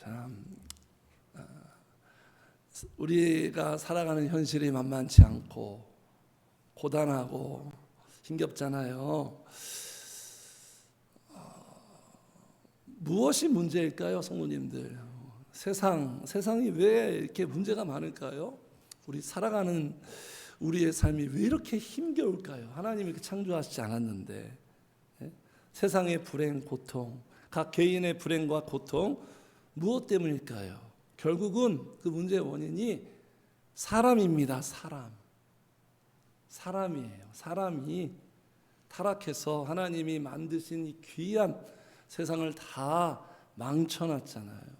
참 우리가 살아가는 현실이 만만치 않고 고단하고 힘겹잖아요. 무엇이 문제일까요, 성도님들? 세상이 왜 이렇게 문제가 많을까요? 우리 살아가는 우리의 삶이 왜 이렇게 힘겨울까요? 하나님이 이렇게 창조하시지 않았는데. 세상의 불행, 고통, 각 개인의 불행과 고통, 무엇 때문일까요? 결국은 그 문제의 원인이 사람입니다. 사람이에요. 사람이 타락해서 하나님이 만드신 이 귀한 세상을 다 망쳐놨잖아요.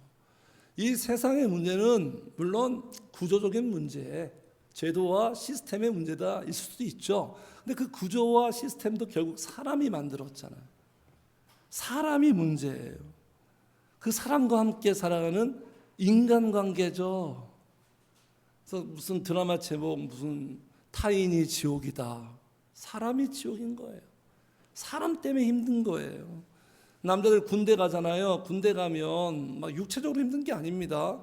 이 세상의 문제는 물론 구조적인 문제, 제도와 시스템의 문제다 있을 수도 있죠. 근데 그 구조와 시스템도 결국 사람이 만들었잖아요. 사람이 문제예요. 그 사람과 함께 살아가는 인간관계죠. 그래서 무슨 드라마 제목 무슨 타인이 지옥이다. 사람이 지옥인 거예요. 사람 때문에 힘든 거예요. 남자들 군대 가잖아요. 군대 가면 막 육체적으로 힘든 게 아닙니다.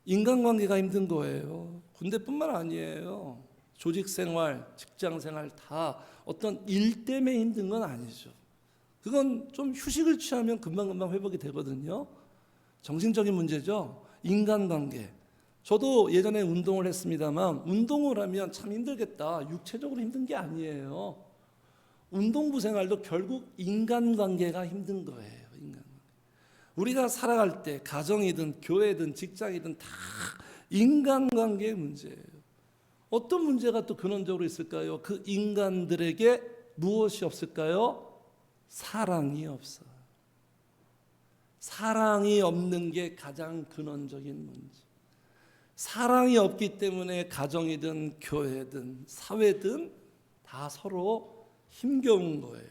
인간관계가 힘든 거예요. 군대뿐만 아니에요. 조직생활, 직장생활 다 어떤 일 때문에 힘든 건 아니죠. 그건 좀 휴식을 취하면 금방금방 회복이 되거든요. 정신적인 문제죠. 인간관계. 저도 예전에 운동을 했습니다만 운동을 하면 참 힘들겠다. 육체적으로 힘든 게 아니에요. 운동부 생활도 결국 인간관계가 힘든 거예요. 우리가 살아갈 때 가정이든 교회든 직장이든 다 인간관계의 문제예요. 어떤 문제가 또 근원적으로 있을까요? 그 인간들에게 무엇이 없을까요? 사랑이 없어요. 사랑이 없는 게 가장 근원적인 문제. 사랑이 없기 때문에 가정이든 교회든 사회든 다 서로 힘겨운 거예요.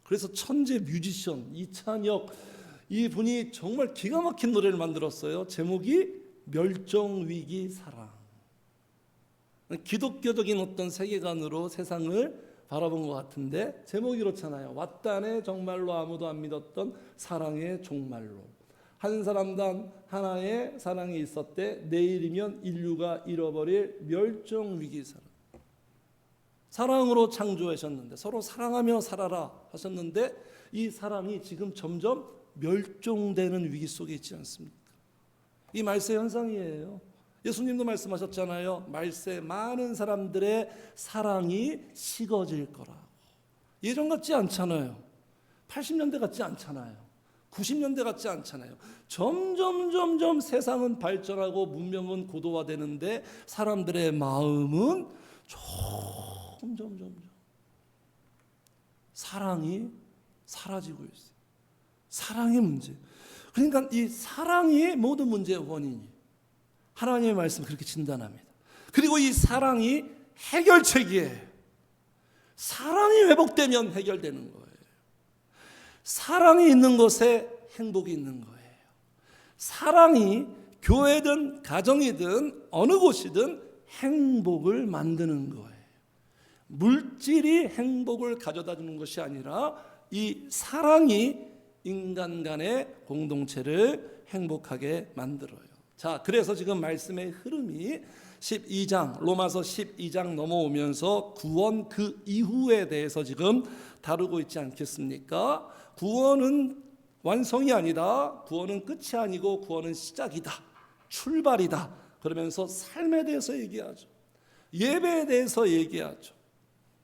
그래서 천재 뮤지션 이찬혁 이분이 정말 기가 막힌 노래를 만들었어요. 제목이 멸종위기 사랑. 기독교적인 어떤 세계관으로 세상을 바라본 것 같은데 제목이 그렇잖아요. 왔다네 정말로 아무도 안 믿었던 사랑의 종말로. 한 사람당 하나의 사랑이 있었대. 내일이면 인류가 잃어버릴 멸종위기 사랑. 사랑으로 창조하셨는데 서로 사랑하며 살아라 하셨는데 이 사랑이 지금 점점 멸종되는 위기 속에 있지 않습니까? 이 말세 현상이에요. 예수님도 말씀하셨잖아요. 말세 많은 사람들의 사랑이 식어질 거라고. 예전 같지 않잖아요. 80년대 같지 않잖아요. 90년대 같지 않잖아요. 점점 세상은 발전하고 문명은 고도화되는데 사람들의 마음은 점점 사랑이 사라지고 있어요. 사랑의 문제. 그러니까 이 사랑이 모든 문제의 원인이에요. 하나님의 말씀 그렇게 진단합니다. 그리고 이 사랑이 해결책이에요. 사랑이 회복되면 해결되는 거예요. 사랑이 있는 곳에 행복이 있는 거예요. 사랑이 교회든 가정이든 어느 곳이든 행복을 만드는 거예요. 물질이 행복을 가져다 주는 것이 아니라 이 사랑이 인간 간의 공동체를 행복하게 만들어요. 자, 그래서 지금 말씀의 흐름이 12장, 로마서 12장 넘어오면서 구원 그 이후에 대해서 지금 다루고 있지 않겠습니까? 구원은 완성이 아니다. 구원은 끝이 아니고 구원은 시작이다. 출발이다. 그러면서 삶에 대해서 얘기하죠. 예배에 대해서 얘기하죠.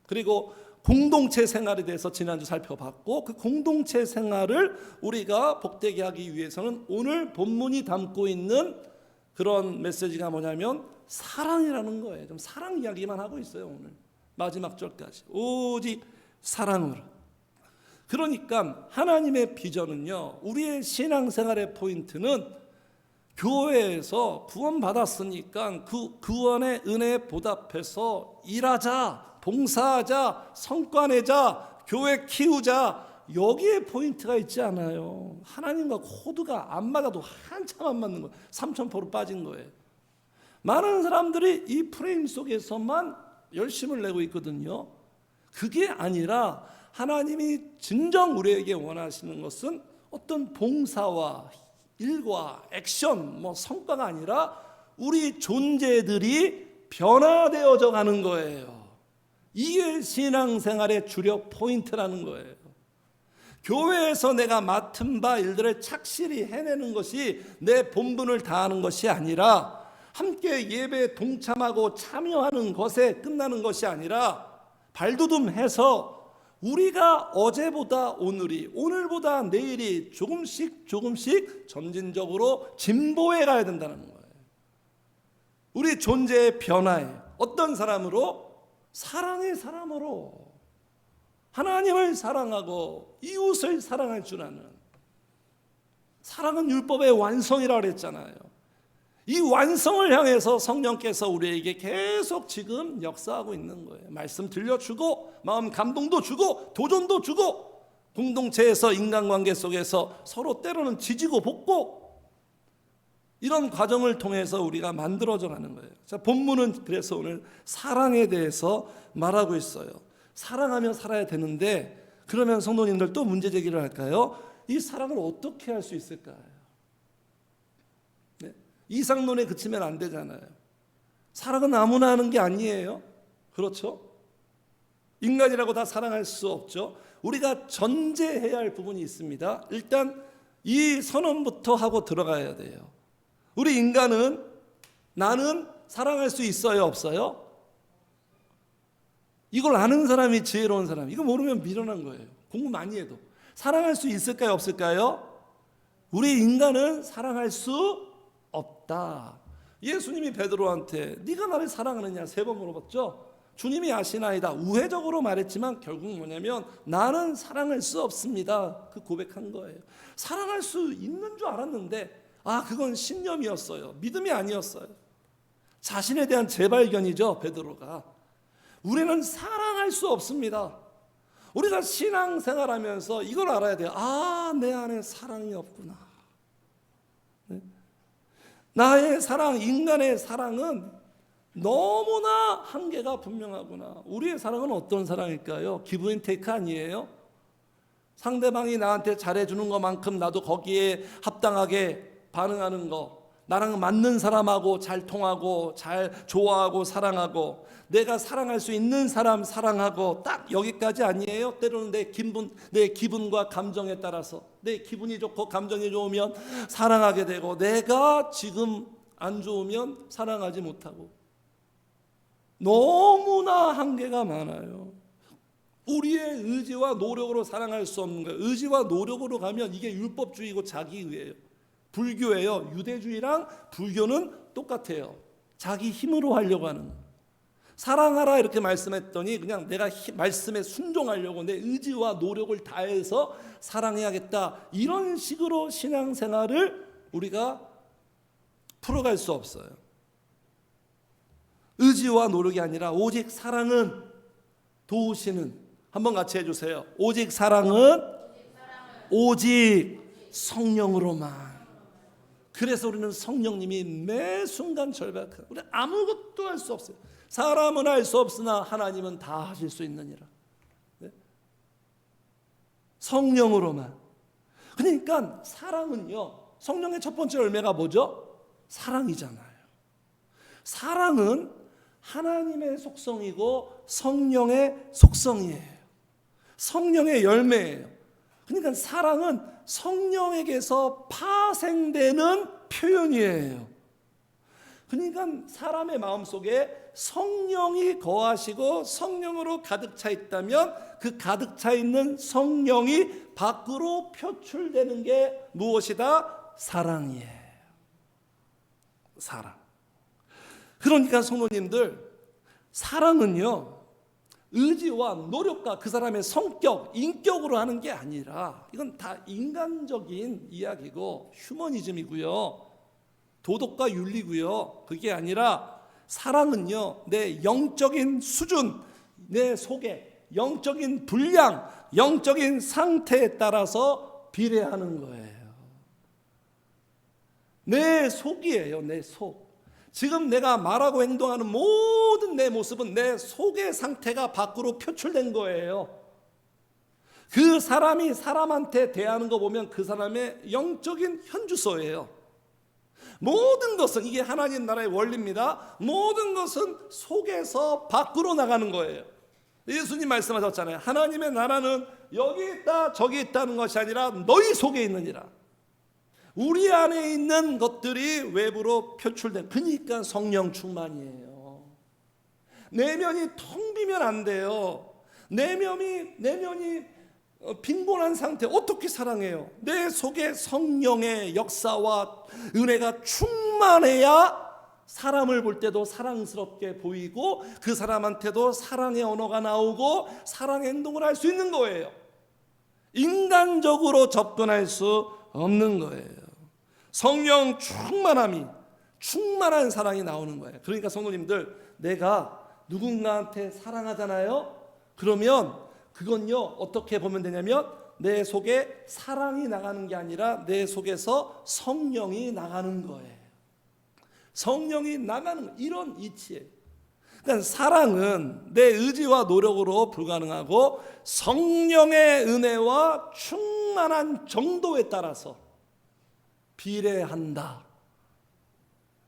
그리고 공동체 생활에 대해서 지난주 살펴봤고 그 공동체 생활을 우리가 복되게 하기 위해서는 오늘 본문이 담고 있는 그런 메시지가 뭐냐면 사랑이라는 거예요. 좀 사랑 이야기만 하고 있어요. 오늘 마지막 절까지 오직 사랑으로. 그러니까 하나님의 비전은요, 우리의 신앙생활의 포인트는 교회에서 구원받았으니까 그 구원의 은혜에 보답해서 일하자, 봉사하자, 성과 내자, 교회 키우자, 여기에 포인트가 있지 않아요. 하나님과 코드가 안 맞아도 한참 안 맞는 거예요. 3000%로 빠진 거예요. 많은 사람들이 이 프레임 속에서만 열심을 내고 있거든요. 그게 아니라 하나님이 진정 우리에게 원하시는 것은 어떤 봉사와 일과 액션, 성과가 아니라 우리 존재들이 변화되어져 가는 거예요. 이게 신앙생활의 주력 포인트라는 거예요. 교회에서 내가 맡은 바 일들을 착실히 해내는 것이 내 본분을 다하는 것이 아니라, 함께 예배에 동참하고 참여하는 것에 끝나는 것이 아니라, 발돋움해서 우리가 어제보다 오늘이, 오늘보다 내일이 조금씩 점진적으로 진보해 가야 된다는 거예요. 우리 존재의 변화에 어떤 사람으로? 사랑의 사람으로, 하나님을 사랑하고 이웃을 사랑할 줄 아는. 사랑은 율법의 완성이라고 그랬잖아요. 이 완성을 향해서 성령께서 우리에게 계속 지금 역사하고 있는 거예요. 말씀 들려주고, 마음 감동도 주고, 도전도 주고, 공동체에서 인간관계 속에서 서로 때로는 지지고 볶고, 이런 과정을 통해서 우리가 만들어져 가는 거예요. 자, 본문은 그래서 오늘 사랑에 대해서 말하고 있어요. 사랑하며 살아야 되는데, 그러면 성도님들 또 문제 제기를 할까요? 이 사랑을 어떻게 할 수 있을까요? 네? 이상론에 그치면 안 되잖아요. 사랑은 아무나 하는 게 아니에요. 그렇죠? 인간이라고 다 사랑할 수 없죠. 우리가 전제해야 할 부분이 있습니다. 일단 이 선언부터 하고 들어가야 돼요. 우리 인간은, 나는 사랑할 수 있어요, 없어요? 이걸 아는 사람이 지혜로운 사람. 이거 모르면 미련한 거예요. 공부 많이 해도. 사랑할 수 있을까요, 없을까요? 우리 인간은 사랑할 수 없다. 예수님이 베드로한테 네가 나를 사랑하느냐 3번 물어봤죠. 주님이 아시나이다. 우회적으로 말했지만 결국 뭐냐면 나는 사랑할 수 없습니다. 그 고백한 거예요. 사랑할 수 있는 줄 알았는데 그건 신념이었어요. 믿음이 아니었어요. 자신에 대한 재발견이죠, 베드로가. 우리는 사랑할 수 없습니다. 우리가 신앙생활하면서 이걸 알아야 돼요. 내 안에 사랑이 없구나. 네? 나의 사랑, 인간의 사랑은 너무나 한계가 분명하구나. 우리의 사랑은 어떤 사랑일까요? 기브 앤 테이크 아니에요? 상대방이 나한테 잘해주는 것만큼 나도 거기에 합당하게 반응하는 거, 나랑 맞는 사람하고 잘 통하고 잘 좋아하고 사랑하고, 내가 사랑할 수 있는 사람 사랑하고, 딱 여기까지 아니에요? 때로는 내 기분과 감정에 따라서, 내 기분이 좋고 감정이 좋으면 사랑하게 되고, 내가 지금 안 좋으면 사랑하지 못하고. 너무나 한계가 많아요. 우리의 의지와 노력으로 사랑할 수 없는 거예요. 의지와 노력으로 가면 이게 율법주의고 자기의예요. 불교예요. 유대주의랑 불교는 똑같아요. 자기 힘으로 하려고 하는 거예요. 사랑하라 이렇게 말씀했더니 그냥 내가 말씀에 순종하려고 내 의지와 노력을 다해서 사랑해야겠다, 이런 식으로 신앙생활을 우리가 풀어갈 수 없어요. 의지와 노력이 아니라 오직 사랑은 도우시는, 한번 같이 해주세요. 오직 사랑은 오직 성령으로만. 그래서 우리는 성령님이 매 순간 절박한, 우리 아무것도 할 수 없어요. 사람은 할 수 없으나 하나님은 다 하실 수 있느니라. 네? 성령으로만. 그러니까 사랑은요, 성령의 첫 번째 열매가 뭐죠? 사랑이잖아요. 사랑은 하나님의 속성이고 성령의 속성이에요. 성령의 열매예요. 그러니까 사랑은 성령에게서 파생되는 표현이에요. 그러니까 사람의 마음속에 성령이 거하시고 성령으로 가득 차 있다면 그 가득 차 있는 성령이 밖으로 표출되는 게 무엇이다? 사랑이에요. 사랑. 그러니까 성도님들, 사랑은요, 의지와 노력과 그 사람의 성격, 인격으로 하는 게 아니라, 이건 다 인간적인 이야기고 휴머니즘이고요, 도덕과 윤리고요. 그게 아니라 사랑은요, 내 영적인 수준, 내 속에 영적인 분량, 영적인 상태에 따라서 비례하는 거예요. 내 속이에요. 내 속. 지금 내가 말하고 행동하는 모든 내 모습은 내 속의 상태가 밖으로 표출된 거예요. 그 사람이 사람한테 대하는 거 보면 그 사람의 영적인 현주소예요. 모든 것은, 이게 하나님 나라의 원리입니다. 모든 것은 속에서 밖으로 나가는 거예요. 예수님 말씀하셨잖아요. 하나님의 나라는 여기 있다 저기 있다는 것이 아니라 너희 속에 있느니라. 우리 안에 있는 것들이 외부로 표출된, 그러니까 성령 충만이에요. 내면이 텅 비면 안 돼요. 내면이 빈곤한 상태 어떻게 사랑해요? 내 속에 성령의 역사와 은혜가 충만해야 사람을 볼 때도 사랑스럽게 보이고 그 사람한테도 사랑의 언어가 나오고 사랑의 행동을 할 수 있는 거예요. 인간적으로 접근할 수 없는 거예요. 성령 충만한 사랑이 나오는 거예요. 그러니까 성도님들, 내가 누군가한테 사랑하잖아요. 그러면 그건요, 어떻게 보면 되냐면 내 속에 사랑이 나가는 게 아니라 내 속에서 성령이 나가는 거예요. 성령이 나가는, 이런 이치예요. 그러니까 사랑은 내 의지와 노력으로 불가능하고 성령의 은혜와 충만한 정도에 따라서 비례한다.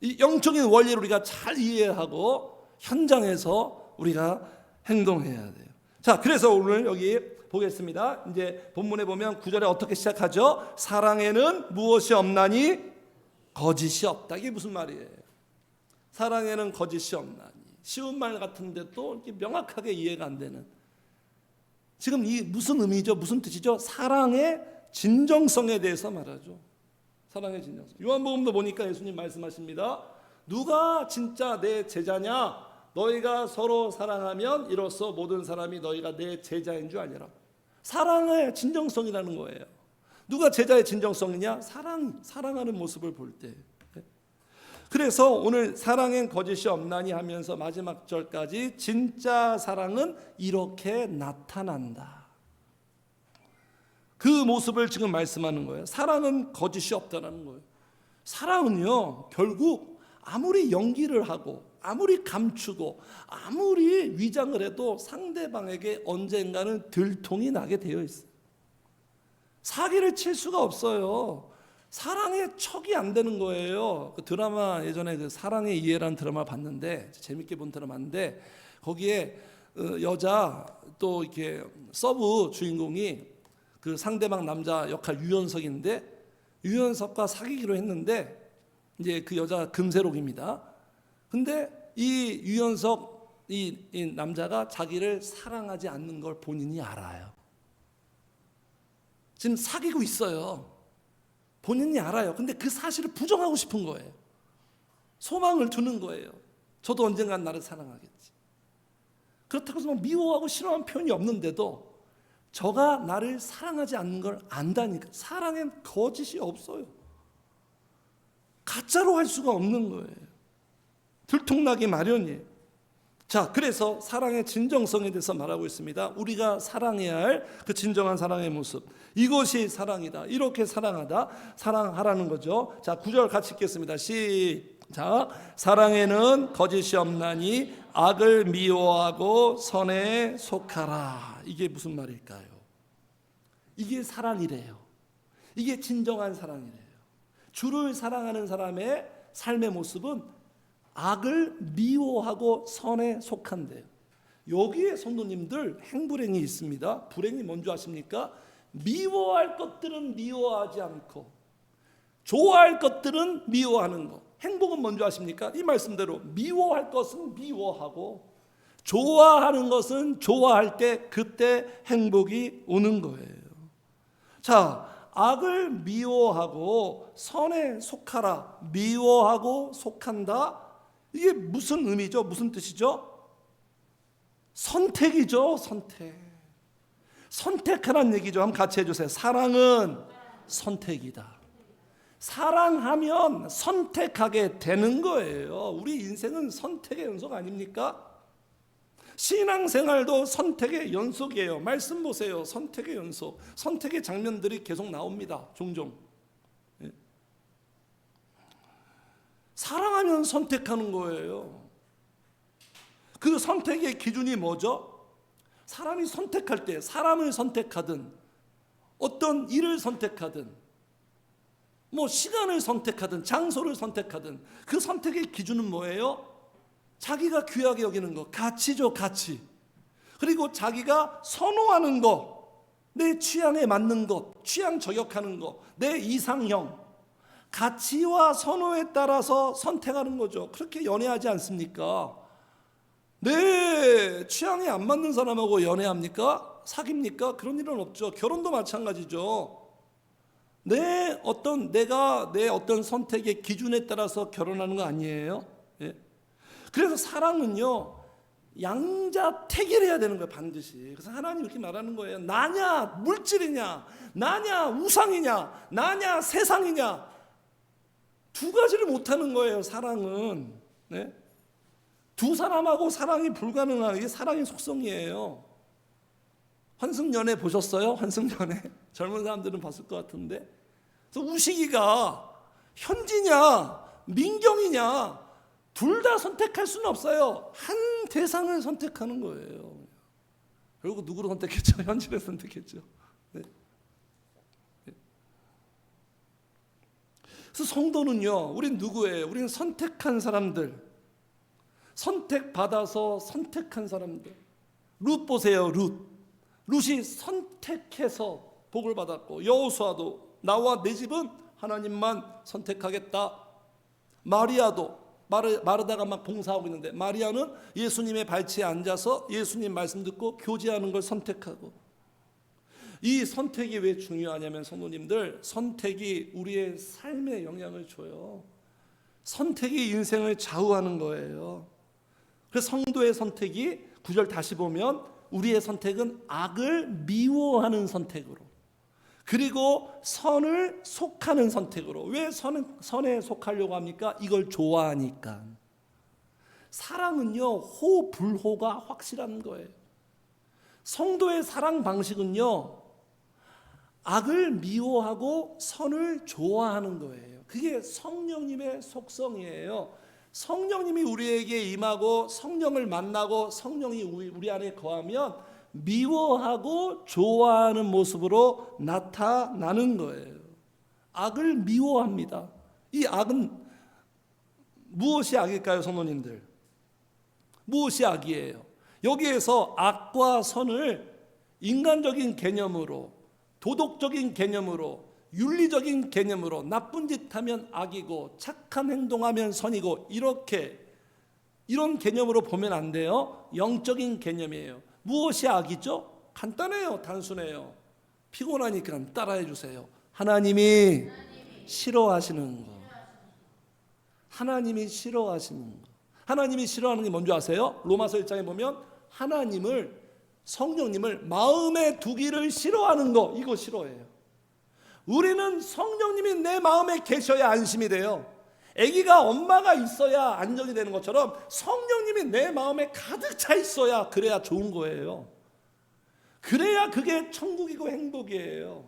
이 영적인 원리를 우리가 잘 이해하고 현장에서 우리가 행동해야 돼요. 자, 그래서 오늘 여기 보겠습니다. 이제 본문에 보면 9절에 어떻게 시작하죠? 사랑에는 무엇이 없나니 거짓이 없다. 이게 무슨 말이에요? 사랑에는 거짓이 없나니. 쉬운 말 같은데 또 이렇게 명확하게 이해가 안 되는. 지금 이 무슨 의미죠? 무슨 뜻이죠? 사랑의 진정성에 대해서 말하죠. 사랑의 진정성. 요한복음도 보니까 예수님 말씀하십니다. 누가 진짜 내 제자냐? 너희가 서로 사랑하면 이로써 모든 사람이 너희가 내 제자인 줄 아니라. 사랑의 진정성이라는 거예요. 누가 제자의 진정성이냐? 사랑하는 모습을 볼 때. 그래서 오늘 사랑엔 거짓이 없나니 하면서 마지막 절까지 진짜 사랑은 이렇게 나타난다. 그 모습을 지금 말씀하는 거예요. 사랑은 거짓이 없다는 거예요. 사랑은요, 결국 아무리 연기를 하고 아무리 감추고 아무리 위장을 해도 상대방에게 언젠가는 들통이 나게 되어 있어요. 사기를 칠 수가 없어요. 사랑의 척이 안 되는 거예요. 그 드라마, 예전에 그 사랑의 이해라는 드라마 봤는데, 재밌게 본 드라마인데, 거기에 여자 또 이렇게 서브 주인공이 그 상대방 남자 역할 유연석인데, 유연석과 사귀기로 했는데 이제 그 여자 금세록입니다. 근데 이 유연석 이 남자가 자기를 사랑하지 않는 걸 본인이 알아요. 지금 사귀고 있어요. 본인이 알아요. 근데 그 사실을 부정하고 싶은 거예요. 소망을 두는 거예요. 저도 언젠간 나를 사랑하겠지. 그렇다고 해서 미워하고 싫어하는 표현이 없는데도 저가 나를 사랑하지 않는 걸 안다니까. 사랑엔 거짓이 없어요. 가짜로 할 수가 없는 거예요. 들통나기 마련이에요. 자, 그래서 사랑의 진정성에 대해서 말하고 있습니다. 우리가 사랑해야 할 그 진정한 사랑의 모습, 이것이 사랑이다. 이렇게 사랑하라는 거죠. 자, 9절 같이 읽겠습니다. 시작. 사랑에는 거짓이 없나니 악을 미워하고 선에 속하라. 이게 무슨 말일까요? 이게 사랑이래요. 이게 진정한 사랑이래요. 주를 사랑하는 사람의 삶의 모습은 악을 미워하고 선에 속한대요. 여기에 성도님들 행불행이 있습니다. 불행이 뭔지 아십니까? 미워할 것들은 미워하지 않고 좋아할 것들은 미워하는 것. 행복은 뭔지 아십니까? 이 말씀대로 미워할 것은 미워하고 좋아하는 것은 좋아할 때 그때 행복이 오는 거예요. 자, 악을 미워하고 선에 속하라. 미워하고 속한다. 이게 무슨 의미죠? 무슨 뜻이죠? 선택이죠. 선택하라는 얘기죠. 한번 같이 해주세요. 사랑은 선택이다. 사랑하면 선택하게 되는 거예요. 우리 인생은 선택의 연속 아닙니까? 신앙생활도 선택의 연속이에요. 말씀 보세요. 선택의 연속. 선택의 장면들이 계속 나옵니다. 종종. 사랑하면 선택하는 거예요. 그 선택의 기준이 뭐죠? 사람이 선택할 때 사람을 선택하든 어떤 일을 선택하든 뭐 시간을 선택하든 장소를 선택하든 그 선택의 기준은 뭐예요? 자기가 귀하게 여기는 거, 가치죠, 가치. 그리고 자기가 선호하는 거, 내 취향에 맞는 것, 취향 저격하는 거, 내 이상형, 가치와 선호에 따라서 선택하는 거죠. 그렇게 연애하지 않습니까? 내 취향에 안 맞는 사람하고 연애합니까? 사깁니까? 그런 일은 없죠. 결혼도 마찬가지죠. 내가 내 어떤 선택의 기준에 따라서 결혼하는 거 아니에요? 예? 그래서 사랑은요, 양자택일해야 되는 거예요, 반드시. 그래서 하나님 이렇게 말하는 거예요. 나냐 물질이냐, 나냐 우상이냐, 나냐 세상이냐, 두 가지를 못하는 거예요, 사랑은. 네? 두 사람하고 사랑이 불가능한 게 사랑의 속성이에요. 환승연애 보셨어요? 환승연애 젊은 사람들은 봤을 것 같은데. 그래서 우식이가 현지냐 민경이냐 둘 다 선택할 수는 없어요. 한 대상을 선택하는 거예요. 결국 누구를 선택했죠? 현지를 선택했죠. 네. 그래서 성도는요, 우린 누구예요? 우리는 선택한 사람들, 선택받아서 선택한 사람들. 룻 보세요. 룻이 선택해서 복을 받았고, 여호수아도 나와 내 집은 하나님만 선택하겠다. 마리아도 마르다가 막 봉사하고 있는데 마리아는 예수님의 발치에 앉아서 예수님 말씀 듣고 교제하는 걸 선택하고. 이 선택이 왜 중요하냐면 성도님들, 선택이 우리의 삶에 영향을 줘요. 선택이 인생을 좌우하는 거예요. 그래서 성도의 선택이 9절 다시 보면 우리의 선택은 악을 미워하는 선택으로, 그리고 선을 속하는 선택으로. 왜 선에 속하려고 합니까? 이걸 좋아하니까. 사랑은요, 호불호가 확실한 거예요. 성도의 사랑 방식은요, 악을 미워하고 선을 좋아하는 거예요. 그게 성령님의 속성이에요. 성령님이 우리에게 임하고 성령을 만나고 성령이 우리 안에 거하면 미워하고 좋아하는 모습으로 나타나는 거예요. 악을 미워합니다. 이 악은 무엇이 악일까요, 성도님들? 무엇이 악이에요? 여기에서 악과 선을 인간적인 개념으로, 도덕적인 개념으로, 윤리적인 개념으로, 나쁜 짓 하면 악이고 착한 행동하면 선이고, 이런 개념으로 보면 안 돼요. 영적인 개념이에요. 무엇이 악이죠? 간단해요. 단순해요. 피곤하니까 따라해 주세요. 하나님이 싫어하시는 거. 하나님이 싫어하시는 거. 하나님이 싫어하는 게 뭔지 아세요? 로마서 1장에 보면 성령님을 마음에 두기를 싫어하는 거, 이거 싫어해요. 우리는 성령님이 내 마음에 계셔야 안심이 돼요. 아기가 엄마가 있어야 안정이 되는 것처럼 성령님이 내 마음에 가득 차 있어야, 그래야 좋은 거예요. 그래야 그게 천국이고 행복이에요.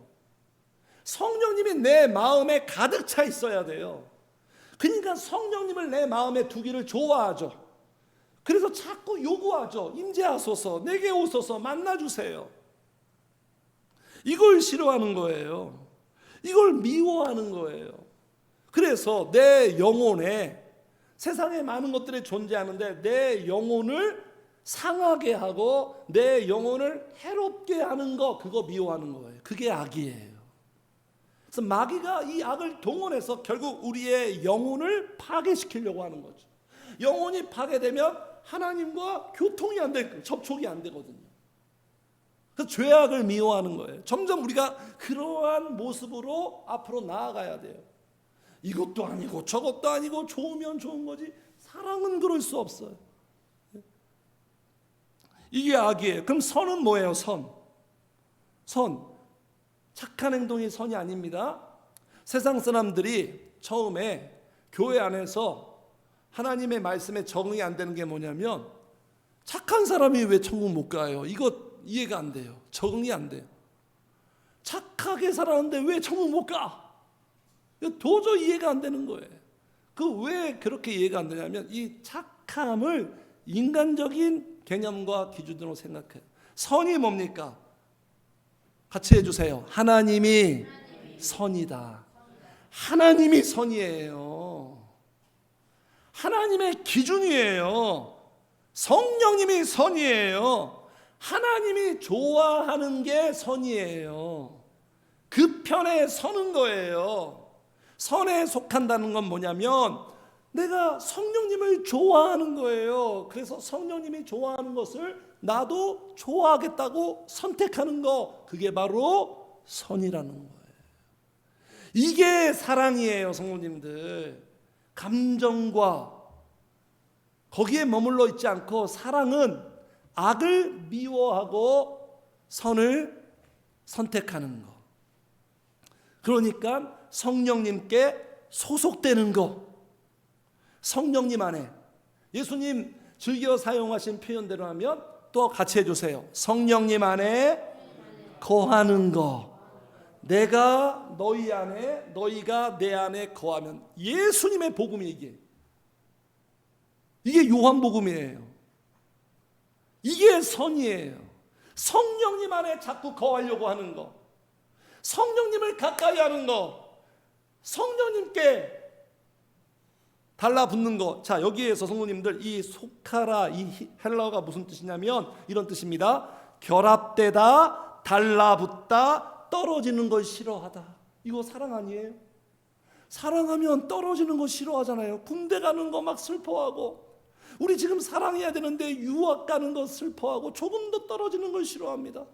성령님이 내 마음에 가득 차 있어야 돼요. 그러니까 성령님을 내 마음에 두기를 좋아하죠. 그래서 자꾸 요구하죠. 임재하소서, 내게 오소서, 만나주세요. 이걸 싫어하는 거예요. 이걸 미워하는 거예요. 그래서 내 영혼에 세상에 많은 것들이 존재하는데 내 영혼을 상하게 하고 내 영혼을 해롭게 하는 거, 그거 미워하는 거예요. 그게 악이에요. 그래서 마귀가 이 악을 동원해서 결국 우리의 영혼을 파괴시키려고 하는 거죠. 영혼이 파괴되면 하나님과 교통이 안 돼, 접촉이 안 되거든요. 그래서 죄악을 미워하는 거예요. 점점 우리가 그러한 모습으로 앞으로 나아가야 돼요. 이것도 아니고 저것도 아니고 좋으면 좋은 거지, 사랑은 그럴 수 없어요. 이게 악이에요. 그럼 선은 뭐예요? 선. 착한 행동이 선이 아닙니다. 세상 사람들이 처음에 교회 안에서 하나님의 말씀에 적응이 안 되는 게 뭐냐면, 착한 사람이 왜 천국 못 가요? 이거 이해가 안 돼요. 적응이 안 돼요. 착하게 살았는데 왜 천국 못 가? 도저히 이해가 안 되는 거예요. 그 왜 그렇게 이해가 안 되냐면 이 착함을 인간적인 개념과 기준으로 생각해요. 선이 뭡니까? 같이 해주세요. 하나님이 선이다. 하나님이 선이에요. 하나님의 기준이에요. 성령님이 선이에요. 하나님이 좋아하는 게 선이에요. 그 편에 서는 거예요. 선에 속한다는 건 뭐냐면 내가 성령님을 좋아하는 거예요. 그래서 성령님이 좋아하는 것을 나도 좋아하겠다고 선택하는 거, 그게 바로 선이라는 거예요. 이게 사랑이에요, 성도님들. 감정과 거기에 머물러 있지 않고, 사랑은 악을 미워하고 선을 선택하는 거. 그러니까 성령님께 소속되는 거. 성령님 안에, 예수님 즐겨 사용하신 표현대로 하면 또 같이 해주세요. 성령님 안에 거하는 거. 내가 너희 안에, 너희가 내 안에 거하면. 예수님의 복음이 이게 요한복음이에요. 이게 선이에요. 성령님 안에 자꾸 거하려고 하는 거, 성령님을 가까이 하는 거, 성령님께 달라붙는 거. 자, 여기에서 성도님들, 이 소카라, 이 헬라어가 무슨 뜻이냐면 이런 뜻입니다. 결합되다, 달라붙다, 떨어지는 걸 싫어하다. 이거 사랑 아니에요? 사랑하면 떨어지는 거 싫어하잖아요. 군대 가는 거 막 슬퍼하고, 우리 지금 사랑해야 되는데 유학 가는 거 슬퍼하고, 조금 더 떨어지는 걸 싫어합니다.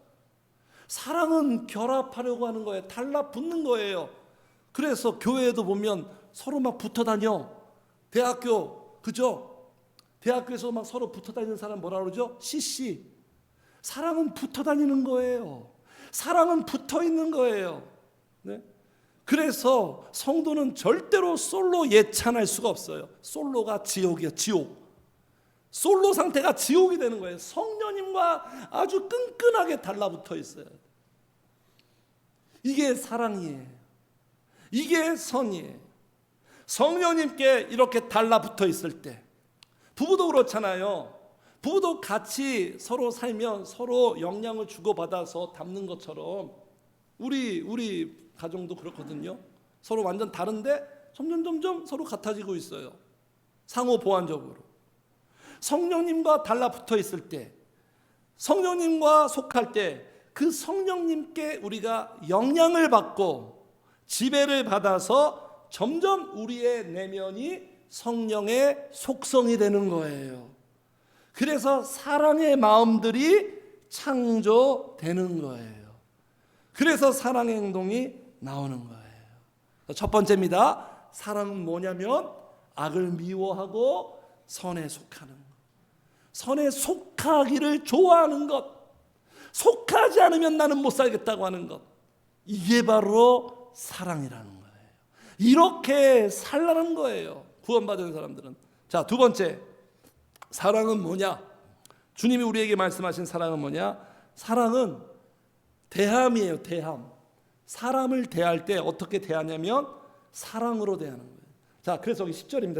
사랑은 결합하려고 하는 거예요. 달라붙는 거예요. 그래서 교회에도 보면 서로 막 붙어 다녀. 대학교, 그죠? 대학교에서 막 서로 붙어 다니는 사람 뭐라 그러죠? CC. 사랑은 붙어 다니는 거예요. 사랑은 붙어 있는 거예요. 네? 그래서 성도는 절대로 솔로 예찬할 수가 없어요. 솔로가 지옥이야, 지옥. 솔로 상태가 지옥이 되는 거예요. 성령님과 아주 끈끈하게 달라붙어 있어요. 이게 사랑이에요. 이게 선이에요. 성령님께 이렇게 달라붙어 있을 때, 부부도 그렇잖아요. 부부도 같이 서로 살면 서로 영향을 주고받아서 닮는 것처럼 우리 가정도 그렇거든요. 서로 완전 다른데 점점 서로 같아지고 있어요. 상호 보완적으로. 성령님과 달라붙어 있을 때, 성령님과 속할 때, 그 성령님께 우리가 영향을 받고 지배를 받아서 점점 우리의 내면이 성령의 속성이 되는 거예요. 그래서 사랑의 마음들이 창조되는 거예요. 그래서 사랑의 행동이 나오는 거예요. 첫 번째입니다. 사랑은 뭐냐면 악을 미워하고 선에 속하는 것. 선에 속하기를 좋아하는 것. 속하지 않으면 나는 못 살겠다고 하는 것. 이게 바로 사랑이라는 거예요. 이렇게 살라는 거예요, 구원받은 사람들은. 자, 두 번째, 사랑은 뭐냐? 주님이 우리에게 말씀하신 사랑은 뭐냐? 사랑은 대함이에요. 대함. 사람을 대할 때 어떻게 대하냐면 사랑으로 대하는 거예요. 자, 그래서 여기 10절입니다.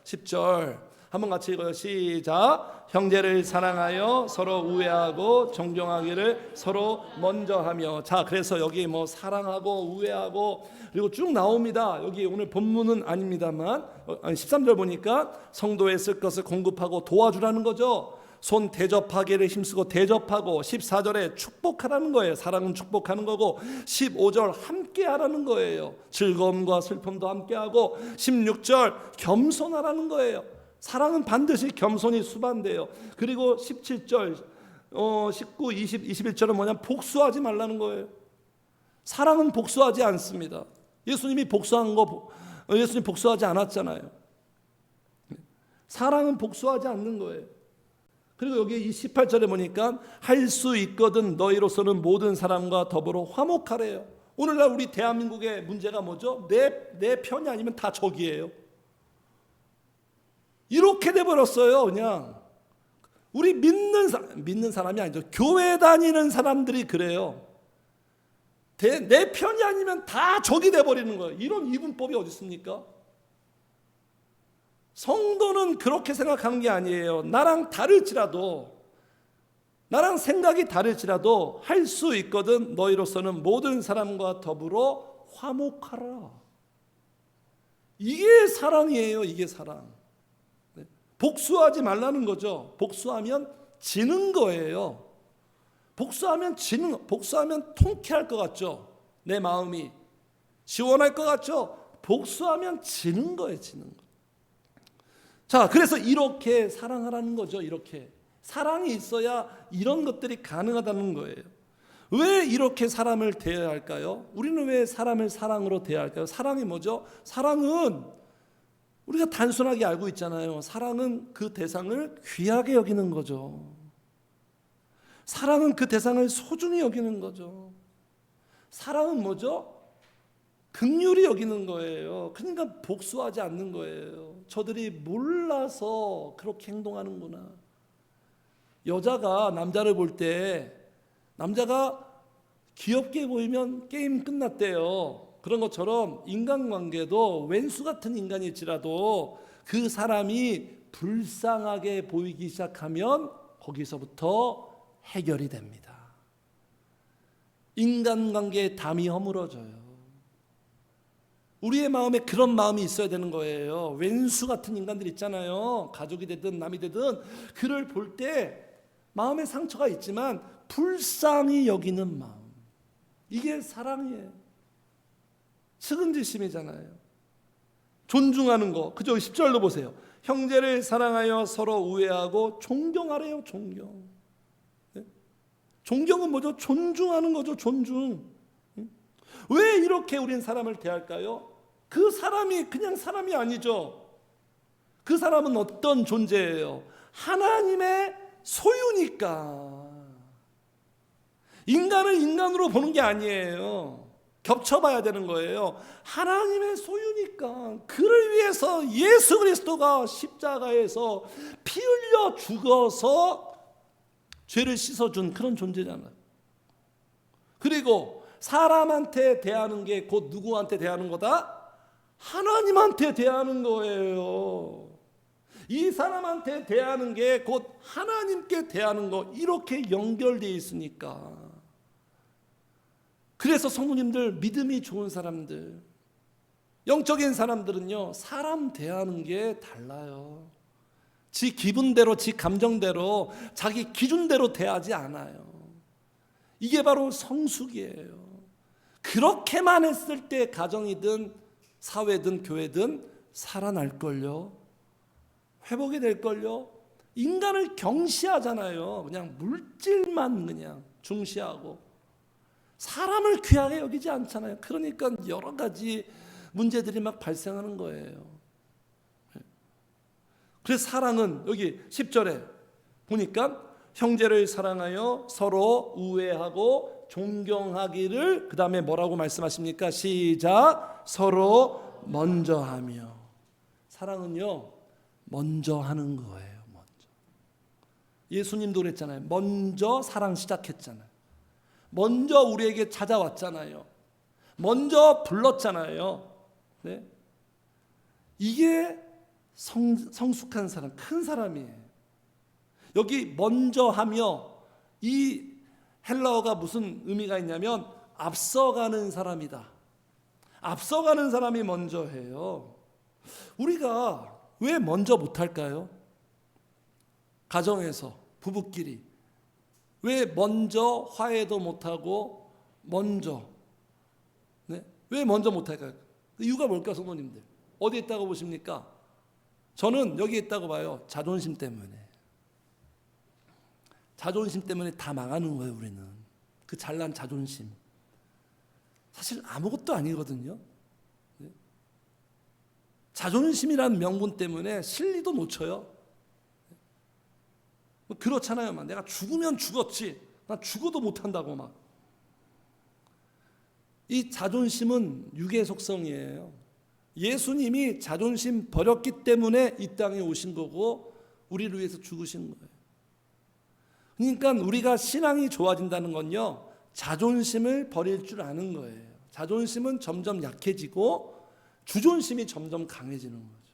10절 한번 같이 읽어요. 시작. 형제를 사랑하여 서로 우애하고 정정하기를 서로 먼저 하며. 자, 그래서 여기 뭐 사랑하고 우애하고 그리고 쭉 나옵니다. 여기 오늘 본문은 아닙니다만 13절 보니까 성도에 쓸 것을 공급하고 도와주라는 거죠. 손 대접하기를 힘쓰고 대접하고. 14절에 축복하라는 거예요. 사랑은 축복하는 거고. 15절 함께 하라는 거예요. 즐거움과 슬픔도 함께 하고. 16절 겸손하라는 거예요. 사랑은 반드시 겸손이 수반돼요. 그리고 17절, 19, 20, 21절은 뭐냐면 복수하지 말라는 거예요. 사랑은 복수하지 않습니다. 예수님이 복수한 거, 예수님 복수하지 않았잖아요. 사랑은 복수하지 않는 거예요. 그리고 여기 이 18절에 보니까 할 수 있거든 너희로서는 모든 사람과 더불어 화목하래요. 오늘날 우리 대한민국의 문제가 뭐죠? 내 편이 아니면 다 적이에요. 이렇게 돼버렸어요. 그냥 우리 믿는 사람이 아니죠. 교회 다니는 사람들이 그래요. 내 편이 아니면 다 적이 돼버리는 거예요. 이런 이분법이 어디 있습니까? 성도는 그렇게 생각하는 게 아니에요. 나랑 다를지라도 나랑 생각이 다를지라도 할 수 있거든. 너희로서는 모든 사람과 더불어 화목하라. 이게 사랑이에요. 이게 사랑. 복수하지 말라는 거죠. 복수하면 지는 거예요. 복수하면 통쾌할 것 같죠. 내 마음이 시원할 것 같죠. 복수하면 지는 거예요. 지는 거. 자, 그래서 이렇게 사랑하라는 거죠. 이렇게 사랑이 있어야 이런 것들이 가능하다는 거예요. 왜 이렇게 사람을 대해야 할까요? 우리는 왜 사람을 사랑으로 대해야 할까요? 사랑이 뭐죠? 사랑은 우리가 단순하게 알고 있잖아요. 사랑은 그 대상을 귀하게 여기는 거죠. 사랑은 그 대상을 소중히 여기는 거죠. 사랑은 뭐죠? 긍휼히 여기는 거예요. 그러니까 복수하지 않는 거예요. 저들이 몰라서 그렇게 행동하는구나. 여자가 남자를 볼 때 남자가 귀엽게 보이면 게임 끝났대요. 그런 것처럼 인간관계도 왼수 같은 인간일지라도 그 사람이 불쌍하게 보이기 시작하면 거기서부터 해결이 됩니다. 인간관계의 담이 허물어져요. 우리의 마음에 그런 마음이 있어야 되는 거예요. 왼수 같은 인간들 있잖아요. 가족이 되든 남이 되든 그를 볼 때 마음에 상처가 있지만 불쌍히 여기는 마음. 이게 사랑이에요. 측은지심이잖아요. 존중하는 거. 그죠? 10절도 보세요. 형제를 사랑하여 서로 우애하고 존경하래요. 존경. 네? 존경은 뭐죠? 존중하는 거죠. 존중. 왜 이렇게 우린 사람을 대할까요? 그 사람이 그냥 사람이 아니죠. 그 사람은 어떤 존재예요? 하나님의 소유니까. 인간을 인간으로 보는 게 아니에요. 겹쳐봐야 되는 거예요. 하나님의 소유니까. 그를 위해서 예수 그리스도가 십자가에서 피 흘려 죽어서 죄를 씻어준 그런 존재잖아요. 그리고 사람한테 대하는 게 곧 누구한테 대하는 거다? 하나님한테 대하는 거예요. 이 사람한테 대하는 게 곧 하나님께 대하는 거. 이렇게 연결되어 있으니까. 그래서 성도님들, 믿음이 좋은 사람들, 영적인 사람들은요, 사람 대하는 게 달라요. 지 기분대로, 지 감정대로, 자기 기준대로 대하지 않아요. 이게 바로 성숙이에요. 그렇게만 했을 때 가정이든 사회든 교회든 살아날걸요. 회복이 될걸요. 인간을 경시하잖아요. 그냥 물질만 그냥 중시하고 사람을 귀하게 여기지 않잖아요. 그러니까 여러 가지 문제들이 막 발생하는 거예요. 그래서 사랑은 여기 10절에 보니까 형제를 사랑하여 서로 우애하고 존경하기를, 그 다음에 뭐라고 말씀하십니까? 시작. 서로 먼저 하며. 사랑은요, 먼저 하는 거예요. 먼저. 예수님도 그랬잖아요. 먼저 사랑 시작했잖아요. 먼저 우리에게 찾아왔잖아요. 먼저 불렀잖아요. 네? 이게 성숙한 사람, 큰 사람이에요. 여기 먼저 하며, 이 헬라어가 무슨 의미가 있냐면 앞서가는 사람이다. 앞서가는 사람이 먼저 해요. 우리가 왜 먼저 못할까요? 가정에서 부부끼리 왜 먼저 화해도 못하고 먼저, 네? 왜 먼저 못할까요? 그 이유가 뭘까, 성도님들? 어디에 있다고 보십니까? 저는 여기에 있다고 봐요. 자존심 때문에. 자존심 때문에 다 망하는 거예요. 우리는 그 잘난 자존심, 사실 아무것도 아니거든요. 네? 자존심이라는 명분 때문에 실리도 놓쳐요. 그렇잖아요. 막 내가 죽으면 죽었지, 나 죽어도 못한다고 막. 이 자존심은 육의 속성이에요. 예수님이 자존심 버렸기 때문에 이 땅에 오신 거고 우리를 위해서 죽으신 거예요. 그러니까 우리가 신앙이 좋아진다는 건요, 자존심을 버릴 줄 아는 거예요. 자존심은 점점 약해지고 주존심이 점점 강해지는 거죠.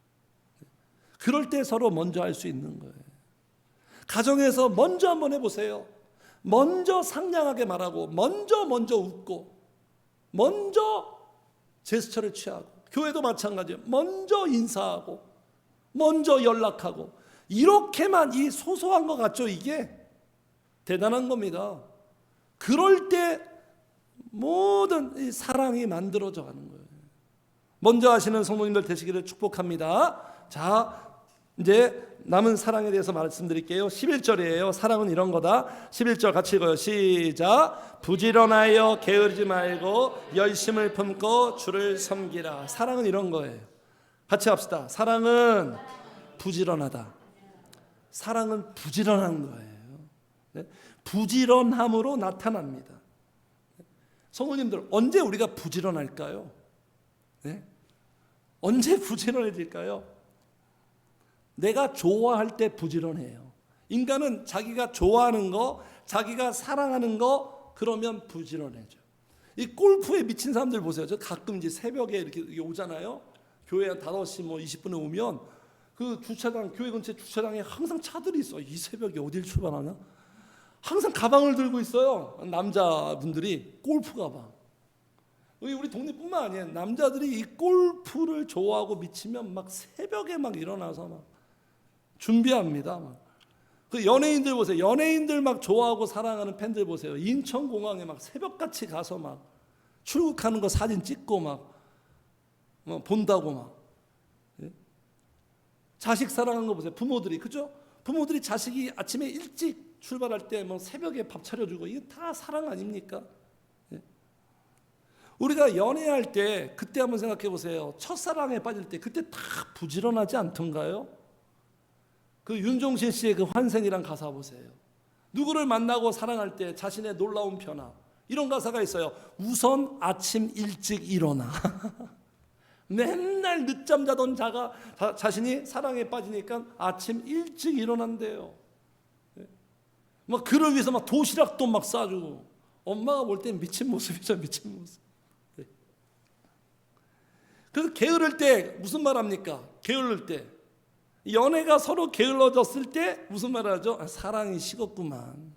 그럴 때 서로 먼저 할 수 있는 거예요. 가정에서 먼저 한번 해보세요. 먼저 상냥하게 말하고 먼저 웃고 먼저 제스처를 취하고, 교회도 마찬가지예요. 먼저 인사하고 먼저 연락하고, 이렇게만, 이 소소한 것 같죠? 이게 대단한 겁니다. 그럴 때 모든 이 사랑이 만들어져 가는 거예요. 먼저 하시는 성도님들 되시기를 축복합니다. 자, 이제 남은 사랑에 대해서 말씀드릴게요. 11절이에요. 사랑은 이런 거다. 11절 같이 읽어요. 시작. 부지런하여 게으르지 말고 열심을 품고 주를 섬기라. 사랑은 이런 거예요. 같이 합시다. 사랑은 부지런하다. 사랑은 부지런한 거예요. 네? 부지런함으로 나타납니다. 성도님들, 언제 우리가 부지런할까요? 네? 언제 부지런해질까요? 내가 좋아할 때 부지런해요. 인간은 자기가 좋아하는 거, 자기가 사랑하는 거, 그러면 부지런해져. 이 골프에 미친 사람들 보세요. 저 가끔 이제 새벽에 이렇게 오잖아요. 교회 한 5시 20분에 오면 그 주차장, 교회 근처 주차장에 항상 차들이 있어. 이 새벽에 어딜 출발하나? 항상 가방을 들고 있어요. 남자분들이 골프 가방. 우리 동네뿐만 아니에요. 남자들이 이 골프를 좋아하고 미치면 막 새벽에 막 일어나서 막 준비합니다. 막. 그 연예인들 보세요. 연예인들 막 좋아하고 사랑하는 팬들 보세요. 인천공항에 막 새벽같이 가서 막 출국하는 거 사진 찍고 막 본다고 막. 예? 자식 사랑하는 거 보세요. 부모들이, 그죠? 부모들이 자식이 아침에 일찍 출발할 때 뭐 새벽에 밥 차려주고, 이게 다 사랑 아닙니까? 예? 우리가 연애할 때 그때 한번 생각해 보세요. 첫사랑에 빠질 때 그때 다 부지런하지 않던가요? 그 윤종신 씨의 그 환생이란 가사 보세요. 누구를 만나고 사랑할 때 자신의 놀라운 변화, 이런 가사가 있어요. 우선 아침 일찍 일어나. 맨날 늦잠 자던 자가 자신이 사랑에 빠지니까 아침 일찍 일어난대요. 막 그를 위해서 막 도시락도 막 싸주고, 엄마가 볼 땐 미친 모습이죠. 미친 모습. 네. 그래서 게으를 때 무슨 말 합니까? 게으를 때, 연애가 서로 게을러졌을 때 무슨 말을 하죠? 아, 사랑이 식었구만.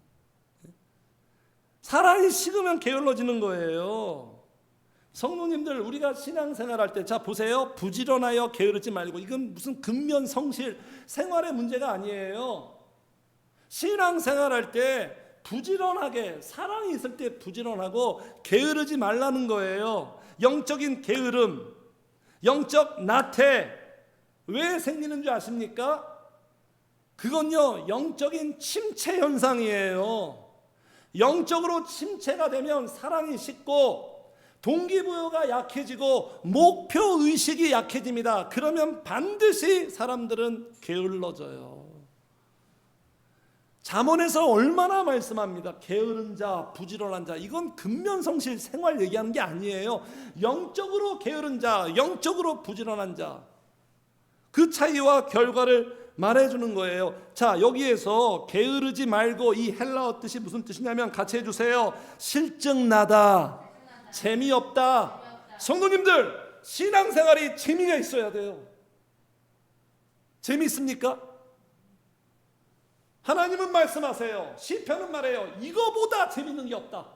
사랑이 식으면 게을러지는 거예요. 성도님들, 우리가 신앙생활할 때, 자 보세요. 부지런하여 게으르지 말고, 이건 무슨 근면성실 생활의 문제가 아니에요. 신앙생활할 때 부지런하게, 사랑이 있을 때 부지런하고 게으르지 말라는 거예요. 영적인 게으름, 영적 나태, 왜 생기는 줄 아십니까? 그건요, 영적인 침체 현상이에요. 영적으로 침체가 되면 사랑이 식고 동기부여가 약해지고 목표의식이 약해집니다. 그러면 반드시 사람들은 게을러져요. 잠언에서 얼마나 말씀합니다. 게으른 자, 부지런한 자. 이건 근면성실 생활 얘기하는 게 아니에요. 영적으로 게으른 자, 영적으로 부지런한 자, 그 차이와 결과를 말해주는 거예요. 자, 여기에서 게으르지 말고, 이 헬라어 뜻이 무슨 뜻이냐면, 같이 해주세요. 실증나다, 재미없다. 성도님들, 신앙생활이 재미가 있어야 돼요. 재미있습니까? 하나님은 말씀하세요. 시편은 말해요. 이거보다 재밌는 게 없다.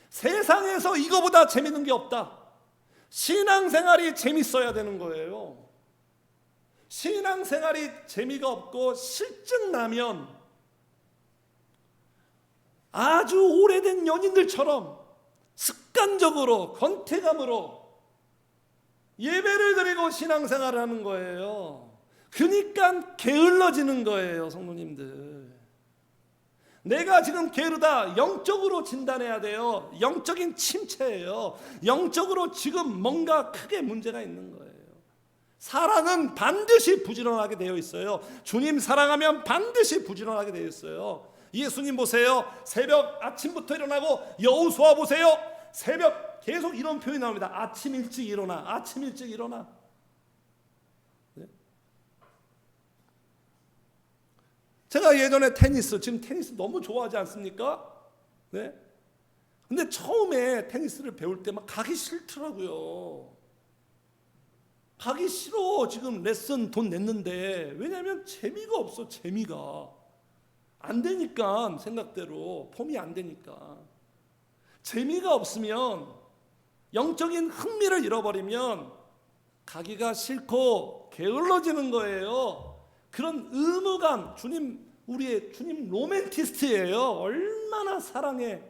세상에서 이거보다 재밌는 게 없다. 신앙생활이 재밌어야 되는 거예요. 신앙생활이 재미가 없고 실증나면 아주 오래된 연인들처럼 습관적으로 권태감으로 예배를 드리고 신앙생활을 하는 거예요. 그러니까 게을러지는 거예요. 성도님들, 내가 지금 게으르다, 영적으로 진단해야 돼요. 영적인 침체예요. 영적으로 지금 뭔가 크게 문제가 있는 거예요. 사랑은 반드시 부지런하게 되어 있어요. 주님 사랑하면 반드시 부지런하게 되어 있어요. 예수님 보세요. 새벽 아침부터 일어나고, 여호수아 보세요. 새벽 계속 이런 표현이 나옵니다. 아침 일찍 일어나, 아침 일찍 일어나. 네? 제가 예전에 지금 테니스 너무 좋아하지 않습니까? 네? 근데 처음에 테니스를 배울 때 막 가기 싫더라고요. 가기 싫어. 지금 레슨 돈 냈는데. 왜냐하면 재미가 없어. 재미가. 안 되니까, 생각대로 폼이 안 되니까. 재미가 없으면, 영적인 흥미를 잃어버리면 가기가 싫고 게을러지는 거예요. 그런 의무감, 우리의 주님 로맨티스트예요. 얼마나 사랑해.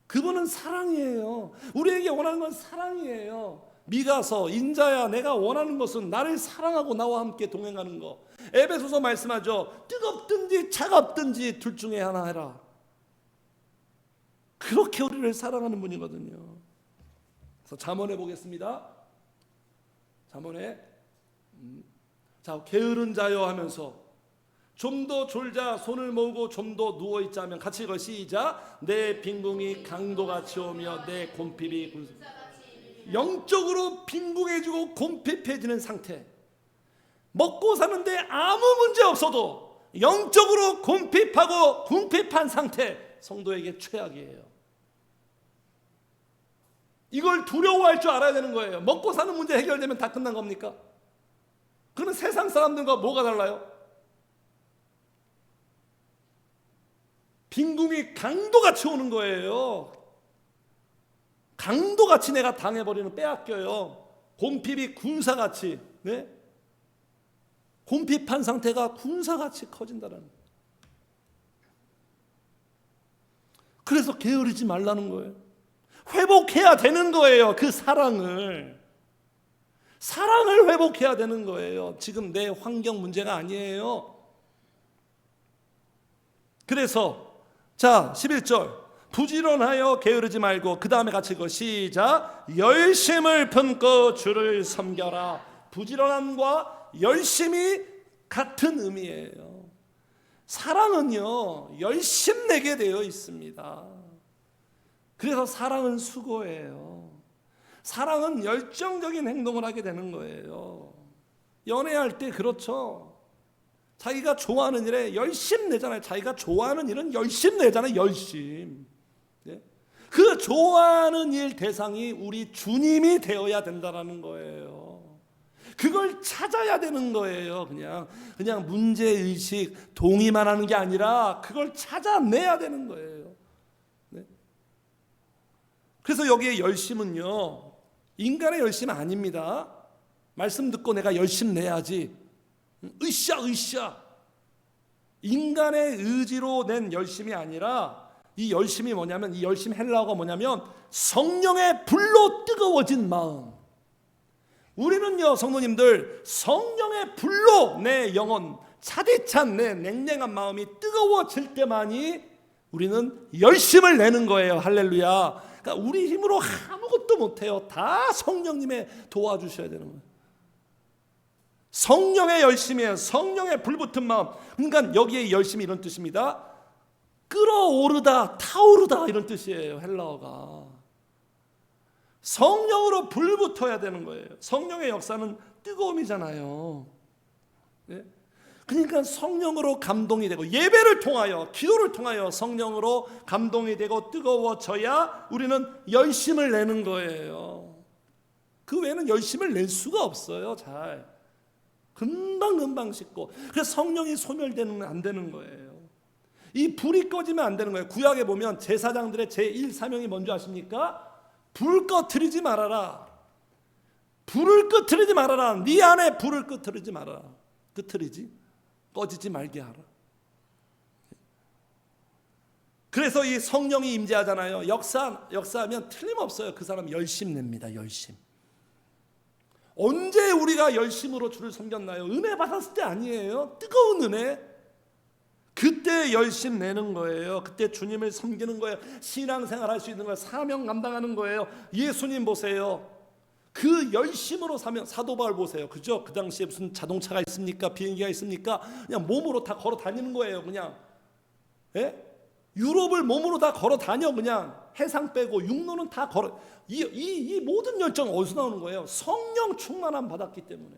그분은 사랑이에요. 우리에게 원하는 건 사랑이에요. 미가서, 인자야, 내가 원하는 것은 나를 사랑하고 나와 함께 동행하는 거. 에베소서 말씀하죠. 뜨겁든지 차갑든지 둘 중에 하나 해라. 그렇게 우리를 사랑하는 분이거든요. 그래서 잠언해 보겠습니다. 잠언에 자, 게으른 자여 하면서 좀 더 졸자, 손을 모으고 좀 더 누워있자 하면 같이 읽어. 시작. 내 빈궁이 강도같이 오며 내 곰핍이 영적으로 빈궁해지고 곰핍해지는 상태. 먹고 사는데 아무 문제 없어도 영적으로 곰핍하고 궁핍한 상태, 성도에게 최악이에요. 이걸 두려워할 줄 알아야 되는 거예요. 먹고 사는 문제 해결되면 다 끝난 겁니까? 그러면 세상 사람들과 뭐가 달라요? 빈궁이 강도같이 오는 거예요. 강도같이 내가 당해버리는, 빼앗겨요. 곰핍이 군사같이, 네? 곰핍한 상태가 군사같이 커진다는 거예요. 그래서 게으르지 말라는 거예요. 회복해야 되는 거예요. 그 사랑을 회복해야 되는 거예요. 지금 내 환경 문제가 아니에요. 그래서 자, 11절 부지런하여 게으르지 말고, 그 다음에 같이 읽어. 시작. 열심을 품고 주를 섬겨라. 부지런함과 열심이 같은 의미예요. 사랑은요, 열심내게 되어 있습니다. 그래서 사랑은 수고예요. 사랑은 열정적인 행동을 하게 되는 거예요. 연애할 때 그렇죠. 자기가 좋아하는 일에 열심 내잖아요. 자기가 좋아하는 일은 열심 내잖아요. 열심. 네? 그 좋아하는 일 대상이 우리 주님이 되어야 된다는 거예요. 그걸 찾아야 되는 거예요. 그냥 문제의식 동의만 하는 게 아니라 그걸 찾아내야 되는 거예요. 네? 그래서 여기에 열심은요, 인간의 열심 아닙니다. 말씀 듣고 내가 열심 내야지, 으쌰 인간의 의지로 낸 열심이 아니라, 이 열심이 뭐냐면, 이 열심 헬라어가 뭐냐면 성령의 불로 뜨거워진 마음. 우리는요, 성도님들, 성령의 불로 내 영혼, 차디찬 내 냉랭한 마음이 뜨거워질 때만이 우리는 열심을 내는 거예요. 할렐루야. 그러니까 우리 힘으로 아무것도 못해요. 다 성령님의 도와주셔야 되는 거예요. 성령의 열심이에요. 성령의 불붙은 마음. 그러니까 여기에 열심이 이런 뜻입니다. 끓어오르다, 타오르다, 이런 뜻이에요. 헬라어가. 성령으로 불붙어야 되는 거예요. 성령의 역사는 뜨거움이잖아요. 네? 그러니까 성령으로 감동이 되고, 예배를 통하여, 기도를 통하여 성령으로 감동이 되고 뜨거워져야 우리는 열심을 내는 거예요. 그 외에는 열심을 낼 수가 없어요. 잘 금방 식고. 그래서 성령이 소멸되는 안 되는 거예요. 이 불이 꺼지면 안 되는 거예요. 구약에 보면 제사장들의 제1 사명이 뭔지 아십니까? 불 꺼트리지 말아라. 불을 끄트리지 말아라. 네 안에 불을 끄트리지 말아라. 꺼지지 말게 하라. 그래서 이 성령이 임재하잖아요. 역사하면 틀림없어요. 그 사람 열심 냅니다. 열심. 언제 우리가 열심으로 주를 섬겼나요? 은혜 받았을 때 아니에요. 뜨거운 은혜. 그때 열심 내는 거예요. 그때 주님을 섬기는 거예요. 신앙생활 할 수 있는 거예요. 사명 감당하는 거예요. 예수님 보세요. 그 열심으로 사도 바울 보세요. 그죠? 그 당시에 무슨 자동차가 있습니까? 비행기가 있습니까? 그냥 몸으로 다 걸어 다니는 거예요. 그냥. 예? 유럽을 몸으로 다 걸어 다녀. 그냥 해상 빼고 육로는 다 걸어. 이 모든 열정은 어디서 나오는 거예요? 성령 충만함 받았기 때문에.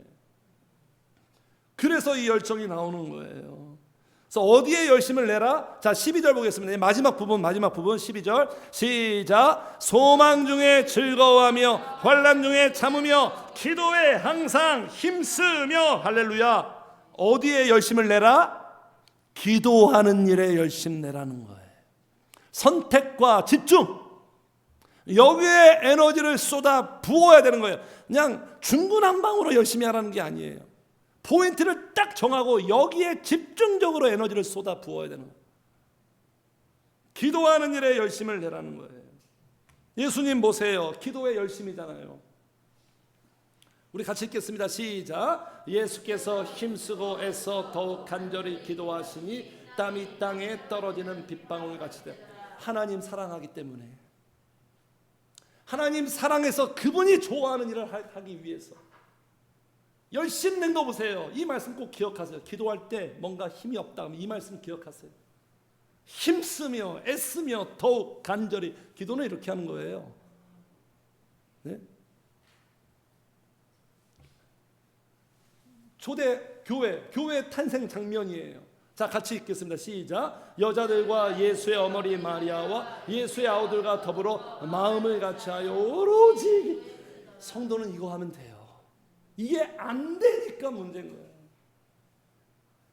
그래서 이 열정이 나오는 거예요. 그래서 어디에 열심을 내라? 자, 12절 보겠습니다. 마지막 부분 12절 시작. 소망 중에 즐거워하며 환난 중에 참으며 기도에 항상 힘쓰며. 할렐루야. 어디에 열심을 내라? 기도하는 일에 열심 내라는 거예요. 선택과 집중, 여기에 에너지를 쏟아 부어야 되는 거예요. 그냥 중구난방으로 열심히 하라는 게 아니에요. 포인트를 딱 정하고 여기에 집중적으로 에너지를 쏟아 부어야 되는 거예요. 기도하는 일에 열심을 내라는 거예요. 예수님 보세요. 기도에 열심이잖아요. 우리 같이 읽겠습니다. 시작. 예수께서 힘쓰고 애써 더욱 간절히 기도하시니 땀이 땅에 떨어지는 빗방울 같이 돼. 하나님 사랑하기 때문에, 하나님 사랑해서 그분이 좋아하는 일을 하기 위해서 열심 낸 거 보세요. 이 말씀 꼭 기억하세요. 기도할 때 뭔가 힘이 없다 하면 이 말씀 기억하세요. 힘쓰며 애쓰며 더욱 간절히. 기도는 이렇게 하는 거예요. 네? 초대 교회 탄생 장면이에요. 자, 같이 읽겠습니다. 시작. 여자들과 예수의 어머니 마리아와 예수의 아우들과 더불어 마음을 같이하여 오로지. 성도는 이거 하면 돼요. 이게 안 되니까 문제인 거예요.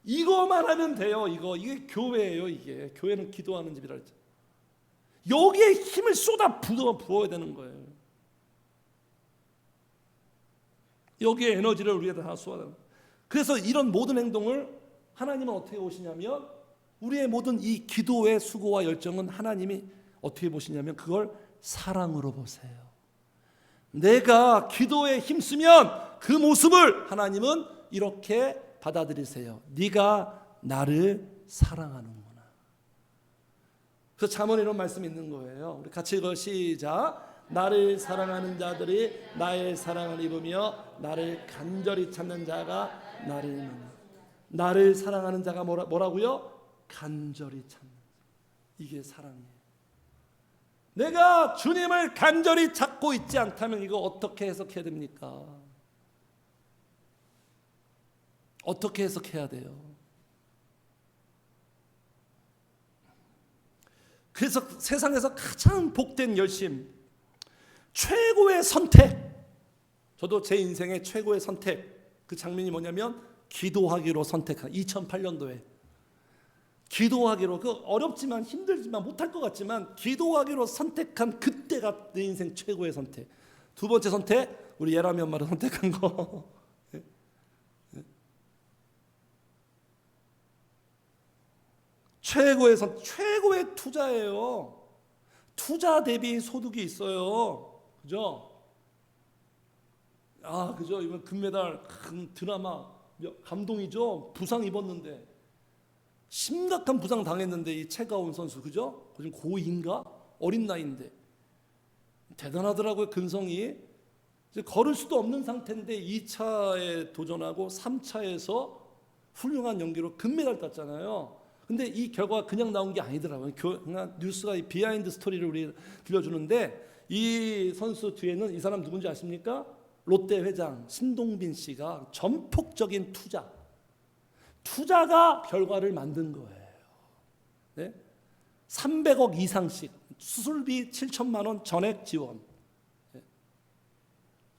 이거만 하면 돼요. 이게 교회예요. 이게 교회는 기도하는 집이라 했죠. 여기에 힘을 쏟아 부어야 되는 거예요. 여기에 에너지를 우리가 다 쏟아야 되는 거예요. 그래서 이런 모든 행동을 하나님은 어떻게 보시냐면, 우리의 모든 이 기도의 수고와 열정은 하나님이 어떻게 보시냐면 그걸 사랑으로 보세요. 내가 기도에 힘쓰면 그 모습을 하나님은 이렇게 받아들이세요. 네가 나를 사랑하는구나. 그래서 잠언에 이런 말씀이 있는 거예요. 우리 같이 읽어. 시작. 나를 사랑하는 자들이 나의 사랑을 입으며 나를 간절히 찾는 자가 나를 입는다. 나를 사랑하는 자가 뭐라고요? 간절히 찾는 자. 이게 사랑이에요. 내가 주님을 간절히 찾고 있지 않다면 이거 어떻게 해석해야 됩니까? 어떻게 해석해야 돼요? 그래서 세상에서 가장 복된 열심, 최고의 선택, 저도 제 인생의 최고의 선택, 그 장면이 뭐냐면 기도하기로 선택한 2008년도에 기도하기로, 그 어렵지만 힘들지만 못할 것 같지만 기도하기로 선택한 그때가 내 인생 최고의 선택. 두 번째 선택, 우리 예람이 엄마를 선택한 거. 최고의 투자예요. 투자 대비 소득이 있어요. 그죠? 그죠? 이번 금메달 큰 드라마 감동이죠. 부상 입었는데 심각한 부상 당했는데 이 최가온 선수, 그죠? 지금 고2인가 어린 나이인데 대단하더라고요. 근성이 이제 걸을 수도 없는 상태인데 2차에 도전하고 3차에서 훌륭한 연기로 금메달 땄잖아요. 근데 이 결과가 그냥 나온 게 아니더라고요. 그냥 뉴스가 이 비하인드 스토리를 우리 들려주는데, 이 선수 뒤에는 이 사람 누군지 아십니까? 롯데 회장 신동빈 씨가 전폭적인 투자가 결과를 만든 거예요. 네? 300억 이상씩 수술비 7천만 원 전액 지원. 네?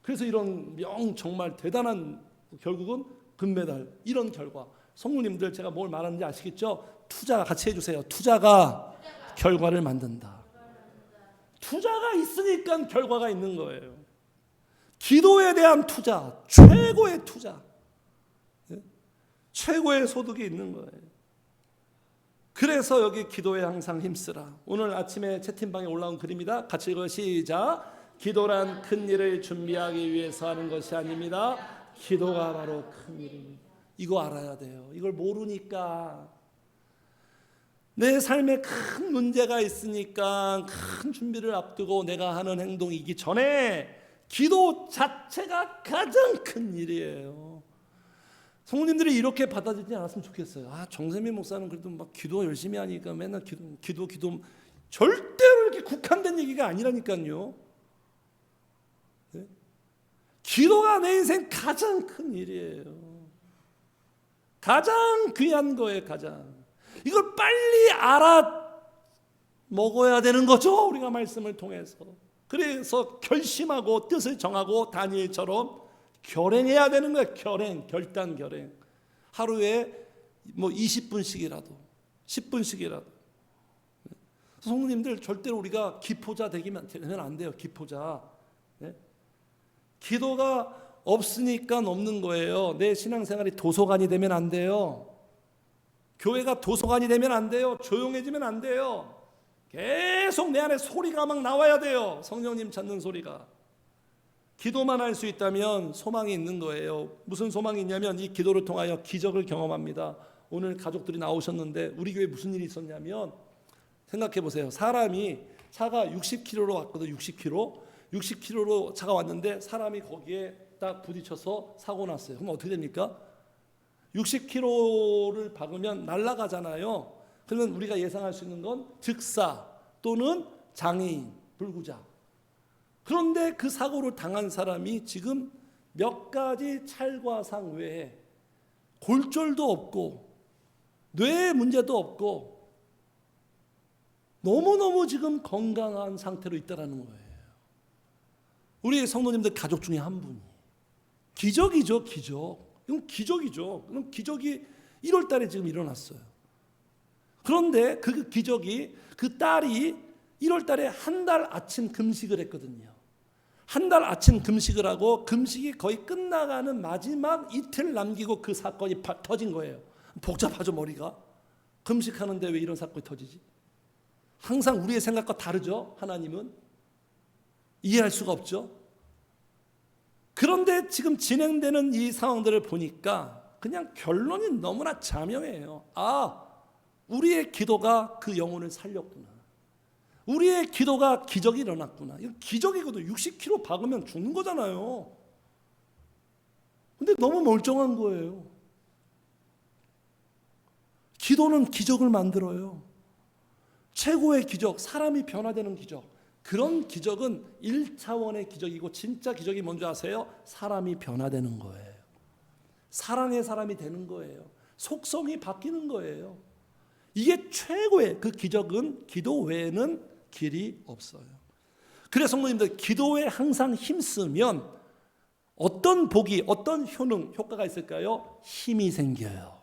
그래서 이런 정말 대단한, 결국은 금메달, 이런 결과. 성도님들, 제가 뭘 말하는지 아시겠죠? 투자 같이 해주세요. 투자가 결과를 만든다. 투자가 있으니까 결과가 있는 거예요. 기도에 대한 투자, 최고의 투자, 최고의 소득이 있는 거예요. 그래서 여기 기도에 항상 힘쓰라. 오늘 아침에 채팅방에 올라온 글입니다. 같이 읽어. 시작. 기도란 큰 일을 준비하기 위해서 하는 것이 아닙니다. 기도가 바로 큰 일입니다. 이거 알아야 돼요. 이걸 모르니까 내 삶에 큰 문제가 있으니까 큰 준비를 앞두고 내가 하는 행동이기 전에 기도 자체가 가장 큰 일이에요. 성도님들이 이렇게 받아들이지 않았으면 좋겠어요. 정세민 목사는 그래도 막 기도 열심히 하니까 맨날 기도 절대로 이렇게 국한된 얘기가 아니라니까요. 네? 기도가 내 인생 가장 큰 일이에요. 가장 귀한 거예요. 가장. 이걸 빨리 알아 먹어야 되는 거죠. 우리가 말씀을 통해서. 그래서 결심하고 뜻을 정하고 다니엘처럼 결행해야 되는 거예요. 결단. 하루에 뭐 20분씩이라도 10분씩이라도. 성도님들, 절대로 우리가 기포자 되면 안 돼요. 기포자. 네? 기도가 없으니까 없는 거예요. 내 신앙생활이 도서관이 되면 안 돼요. 교회가 도서관이 되면 안 돼요. 조용해지면 안 돼요. 계속 내 안에 소리가 막 나와야 돼요. 성령님 찾는 소리가. 기도만 할 수 있다면 소망이 있는 거예요. 무슨 소망이 있냐면 이 기도를 통하여 기적을 경험합니다. 오늘 가족들이 나오셨는데 우리 교회에 무슨 일이 있었냐면, 생각해 보세요. 사람이 차가 60km로 왔거든. 60km로 차가 왔는데 사람이 거기에 딱 부딪혀서 사고 났어요. 그럼 어떻게 됩니까? 60km를 박으면 날아가잖아요. 그러면 우리가 예상할 수 있는 건 즉사 또는 장애인, 불구자. 그런데 그 사고를 당한 사람이 지금 몇 가지 찰과상 외에 골절도 없고 뇌 문제도 없고 너무너무 지금 건강한 상태로 있다는 거예요. 우리 성도님들 가족 중에 한 분이. 기적이죠, 기적. 이건 기적이죠. 그럼 기적이 1월 달에 지금 일어났어요. 그런데 그 기적이, 그 딸이 1월 달에 한 달 아침 금식을 했거든요. 한 달 아침 금식을 하고 금식이 거의 끝나가는 마지막 이틀 남기고 그 사건이 터진 거예요. 복잡하죠, 머리가. 금식하는데 왜 이런 사건이 터지지? 항상 우리의 생각과 다르죠. 하나님은 이해할 수가 없죠. 그런데 지금 진행되는 이 상황들을 보니까 그냥 결론이 너무나 자명해요. 아, 우리의 기도가 그 영혼을 살렸구나. 우리의 기도가 기적이 일어났구나. 이건 기적이거든. 60km 박으면 죽는 거잖아요. 근데 너무 멀쩡한 거예요. 기도는 기적을 만들어요. 최고의 기적, 사람이 변화되는 기적. 그런 기적은 1차원의 기적이고, 진짜 기적이 뭔지 아세요? 사람이 변화되는 거예요. 사랑의 사람이 되는 거예요. 속성이 바뀌는 거예요. 이게 최고의 그 기적은 기도 외에는 길이 없어요. 그래서 성도님들, 기도에 항상 힘쓰면 어떤 복이, 어떤 효과가 있을까요? 힘이 생겨요.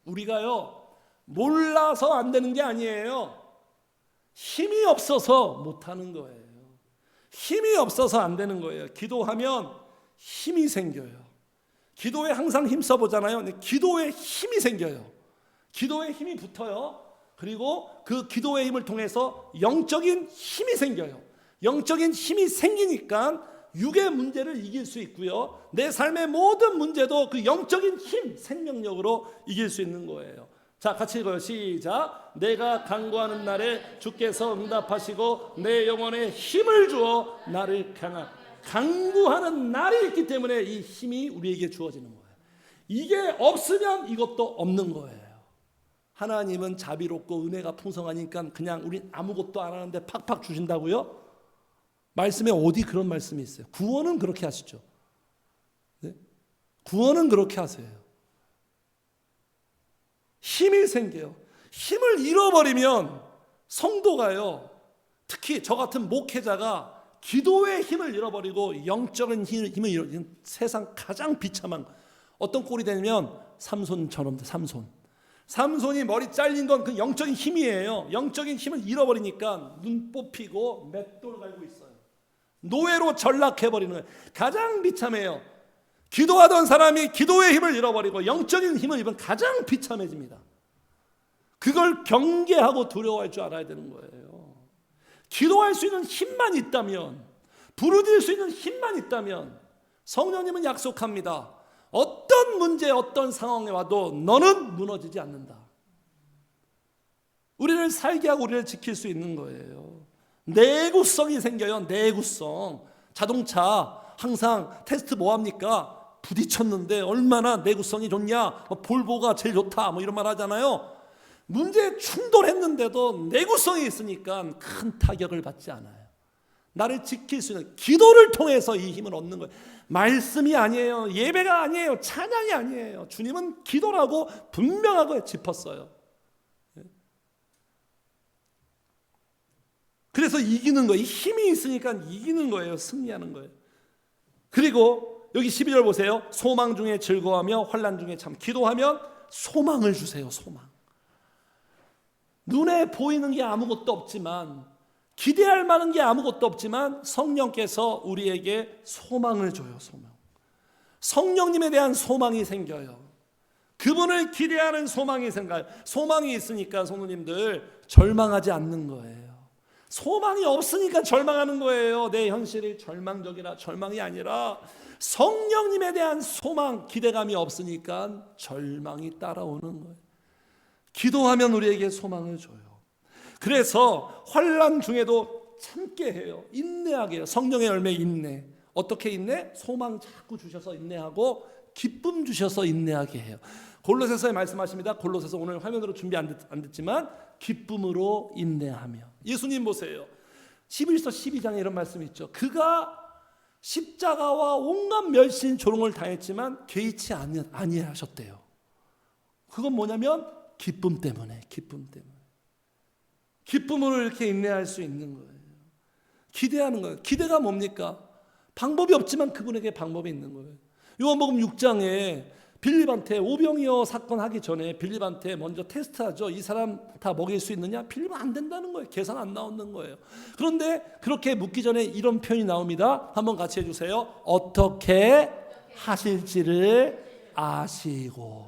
우리가요, 몰라서 안 되는 게 아니에요. 힘이 없어서 못하는 거예요. 힘이 없어서 안 되는 거예요. 기도하면 힘이 생겨요. 기도에 항상 힘써보잖아요. 기도에 힘이 생겨요. 기도에 힘이 붙어요. 그리고 그 기도의 힘을 통해서 영적인 힘이 생겨요. 영적인 힘이 생기니까 육의 문제를 이길 수 있고요. 내 삶의 모든 문제도 그 영적인 힘, 생명력으로 이길 수 있는 거예요. 자, 같이 읽어요. 시작. 내가 간구하는 날에 주께서 응답하시고 내 영혼에 힘을 주어 나를 간구하는 날이 있기 때문에 이 힘이 우리에게 주어지는 거예요. 이게 없으면 이것도 없는 거예요. 하나님은 자비롭고 은혜가 풍성하니까 그냥 우린 아무것도 안 하는데 팍팍 주신다고요? 말씀에 어디 그런 말씀이 있어요? 구원은 그렇게 하시죠. 네? 구원은 그렇게 하세요. 힘이 생겨요. 힘을 잃어버리면 성도가요, 특히 저 같은 목회자가 기도의 힘을 잃어버리고 영적인 힘을 잃어버리면 세상 가장 비참한, 어떤 꼴이 되냐면 삼손처럼. 삼손이 머리 잘린 건 그 영적인 힘이에요. 영적인 힘을 잃어버리니까 눈 뽑히고 맷돌 갈고 있어요. 노예로 전락해버리는 거예요. 가장 비참해요. 기도하던 사람이 기도의 힘을 잃어버리고 영적인 힘을 잃으면 가장 비참해집니다. 그걸 경계하고 두려워할 줄 알아야 되는 거예요. 기도할 수 있는 힘만 있다면, 부르짖을 수 있는 힘만 있다면, 성령님은 약속합니다. 어떤 문제, 어떤 상황에 와도 너는 무너지지 않는다. 우리를 살게 하고 우리를 지킬 수 있는 거예요. 내구성이 생겨요. 내구성. 자동차 항상 테스트 뭐 합니까? 부딪혔는데 얼마나 내구성이 좋냐, 볼보가 제일 좋다, 뭐 이런 말 하잖아요. 문제에 충돌했는데도 내구성이 있으니까 큰 타격을 받지 않아요. 나를 지킬 수 있는 기도를 통해서 이 힘을 얻는 거예요. 말씀이 아니에요. 예배가 아니에요. 찬양이 아니에요. 주님은 기도라고 분명하게 짚었어요. 그래서 이기는 거예요. 힘이 있으니까 이기는 거예요. 승리하는 거예요. 그리고 여기 12절 보세요. 소망 중에 즐거워하며 환난 중에 참. 기도하면 소망을 주세요. 소망. 눈에 보이는 게 아무것도 없지만, 기대할 만한 게 아무것도 없지만 성령께서 우리에게 소망을 줘요. 소망. 성령님에 대한 소망이 생겨요. 그분을 기대하는 소망이 생겨요. 소망이 있으니까 성도님들 절망하지 않는 거예요. 소망이 없으니까 절망하는 거예요. 내 현실이 절망적이라 절망이 아니라 성령님에 대한 소망, 기대감이 없으니까 절망이 따라오는 거예요. 기도하면 우리에게 소망을 줘요. 그래서 환난 중에도 참게 해요. 인내하게 해요. 성령의 열매 인내. 어떻게 인내? 소망 자꾸 주셔서 인내하고 기쁨 주셔서 인내하게 해요. 골로새서에 말씀하십니다. 골로새서 오늘 화면으로 준비 안 됐지만 기쁨으로 인내하며. 예수님 보세요. 11서 12장에 이런 말씀이 있죠. 그가 십자가와 온갖 멸신 조롱을 당했지만 개의치 아니하셨대요. 그건 뭐냐면 기쁨 때문에. 기쁨으로 이렇게 인내할 수 있는 거예요. 기대하는 거예요. 기대가 뭡니까? 방법이 없지만 그분에게 방법이 있는 거예요. 요한복음 6장에 빌립한테 오병이어 사건 하기 전에 빌립한테 먼저 테스트하죠. 이 사람 다 먹일 수 있느냐? 빌립은 안 된다는 거예요. 계산 안 나오는 거예요. 그런데 그렇게 묻기 전에 이런 표현이 나옵니다. 한번 같이 해주세요. 어떻게 하실지를 아시고.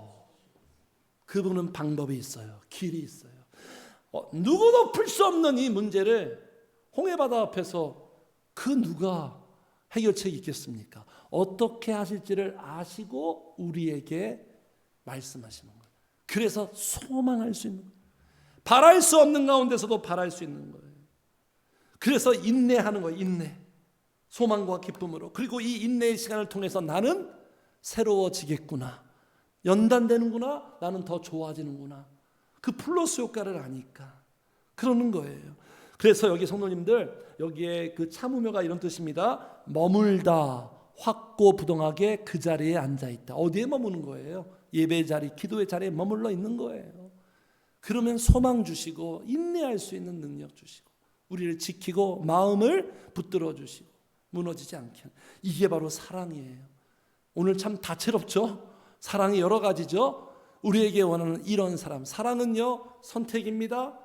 그분은 방법이 있어요. 길이 있어요. 누구도 풀 수 없는 이 문제를 홍해바다 앞에서 그 누가 해결책이 있겠습니까? 어떻게 하실지를 아시고 우리에게 말씀하시는 거예요. 그래서 소망할 수 있는 거예요. 바랄 수 없는 가운데서도 바랄 수 있는 거예요. 그래서 인내하는 거예요. 인내. 소망과 기쁨으로. 그리고 이 인내의 시간을 통해서 나는 새로워지겠구나. 연단되는구나. 나는 더 좋아지는구나. 그 플러스 효과를 아니까 그러는 거예요. 그래서 여기 성도님들 여기에 그 참으며가 이런 뜻입니다. 머물다 확고부동하게 그 자리에 앉아있다. 어디에 머무는 거예요? 예배 자리, 기도의 자리에 머물러 있는 거예요. 그러면 소망 주시고 인내할 수 있는 능력 주시고 우리를 지키고 마음을 붙들어 주시고 무너지지 않게 하는, 이게 바로 사랑이에요. 오늘 참 다채롭죠? 사랑이 여러 가지죠? 우리에게 원하는 이런 사람. 사랑은요 선택입니다.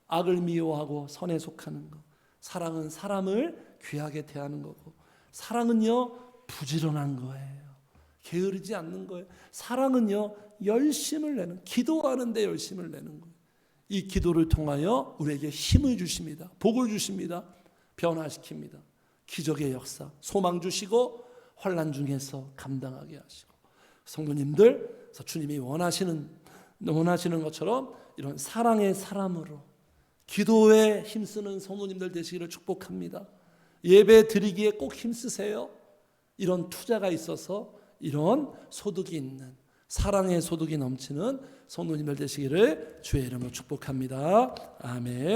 악을 미워하고 선에 속하는 것. 사랑은 사람을 귀하게 대하는 거고, 사랑은요 부지런한 거예요. 게으르지 않는 거예요. 사랑은요 열심을 내는, 기도하는데 열심을 내는 거예요. 이 기도를 통하여 우리에게 힘을 주십니다. 복을 주십니다. 변화시킵니다. 기적의 역사, 소망 주시고 환난 중에서 감당하게 하시고. 성도님들, 그래서 주님이 원하시는 것처럼 이런 사랑의 사람으로 기도에 힘쓰는 성도님들 되시기를 축복합니다. 예배 드리기에 꼭 힘쓰세요. 이런 투자가 있어서 이런 소득이 있는, 사랑의 소득이 넘치는 성도님들 되시기를 주의 이름으로 축복합니다. 아멘.